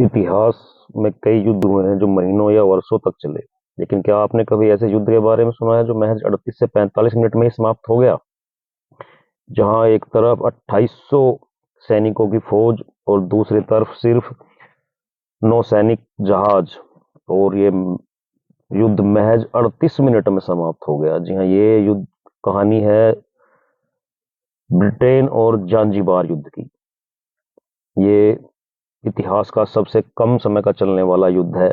इतिहास में कई युद्ध हुए हैं जो महीनों या वर्षों तक चले। लेकिन क्या आपने कभी ऐसे युद्ध के बारे में सुना है जो महज 38 से 45 मिनट में ही समाप्त हो गया? जहां एक तरफ 2800 सैनिकों की फौज और दूसरी तरफ सिर्फ 9 सैनिक जहाज, और ये युद्ध महज 38 मिनट में समाप्त हो गया। जी हाँ, ये युद्ध कहानी है ब्रिटेन और जांजीबार युद्ध की। ये इतिहास का सबसे कम समय का चलने वाला युद्ध है।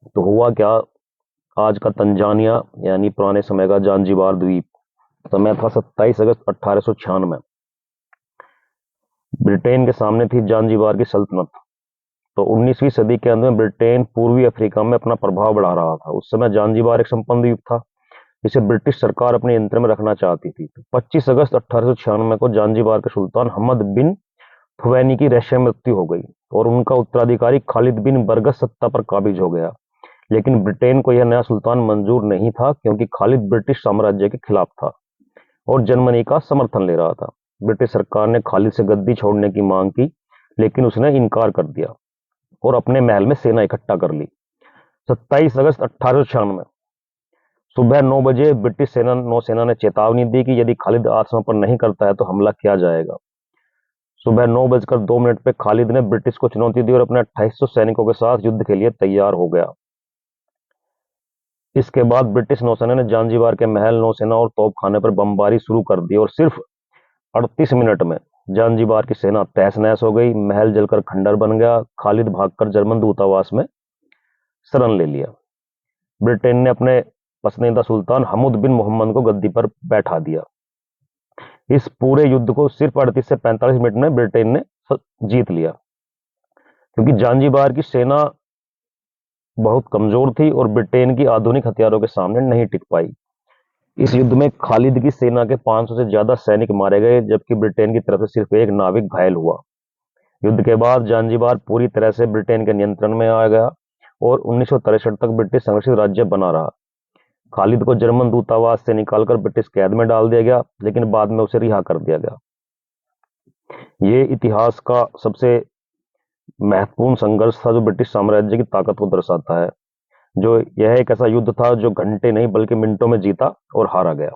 तो हुआ क्या, आज का तंजानिया यानी पुराने समय का जांजीबार द्वीप, समय था 27 अगस्त 1896। ब्रिटेन के सामने थी जांजीबार की सल्तनत। तो 19वीं सदी के अंत में ब्रिटेन पूर्वी अफ्रीका में अपना प्रभाव बढ़ा रहा था। उस समय जांजीबार एक संपन्न द्वीप था जिसे ब्रिटिश सरकार अपने नियंत्रण में रखना चाहती थी। तो 25 अगस्त 1896 को जांजीबार के सुल्तान हमद बिन फुवैनी की रहस्य मृत्यु हो गई और उनका उत्तराधिकारी खालिद बिन बरगस सत्ता पर काबिज हो गया। लेकिन ब्रिटेन को यह नया सुल्तान मंजूर नहीं था, क्योंकि खालिद ब्रिटिश साम्राज्य के खिलाफ था और जर्मनी का समर्थन ले रहा था। ब्रिटिश सरकार ने खालिद से गद्दी छोड़ने की मांग की, लेकिन उसने इनकार कर दिया और अपने महल में सेना इकट्ठा कर ली। 27 अगस्त 1896 सुबह 9 बजे ब्रिटिश नौसेना ने चेतावनी दी कि यदि खालिद आत्मसमर्पण नहीं करता है तो हमला किया जाएगा। सुबह 9:02 पे खालिद ने ब्रिटिश को चुनौती दी और अपने 2800 सैनिकों के साथ युद्ध के लिए तैयार हो गया। इसके बाद ब्रिटिश नौसेना ने जांजीबार के महल, नौसेना और तोपखाने पर बमबारी शुरू कर दी और सिर्फ 38 मिनट में जांजीबार की सेना तहस नहस हो गई। महल जलकर खंडर बन गया। खालिद भागकर जर्मन दूतावास में शरण ले लिया। ब्रिटेन ने अपने पसंदीदा सुल्तान हमद बिन मोहम्मद को गद्दी पर बैठा दिया। इस पूरे युद्ध को सिर्फ 38 से 45 मिनट में ब्रिटेन ने जीत लिया, क्योंकि जांजीबार की सेना बहुत कमजोर थी और ब्रिटेन की आधुनिक हथियारों के सामने नहीं टिक पाई। इस युद्ध में खालिद की सेना के 500 से ज्यादा सैनिक मारे गए, जबकि ब्रिटेन की तरफ से सिर्फ एक नाविक घायल हुआ। युद्ध के बाद जांजीबार पूरी तरह से ब्रिटेन के नियंत्रण में आ गया और 1963 तक ब्रिटिश संरक्षित राज्य बना रहा। खालिद को जर्मन दूतावास से निकालकर ब्रिटिश कैद में डाल दिया गया, लेकिन बाद में उसे रिहा कर दिया गया। ये इतिहास का सबसे महत्वपूर्ण संघर्ष था जो ब्रिटिश साम्राज्य की ताकत को दर्शाता है। जो यह एक ऐसा युद्ध था जो घंटे नहीं बल्कि मिनटों में जीता और हारा गया।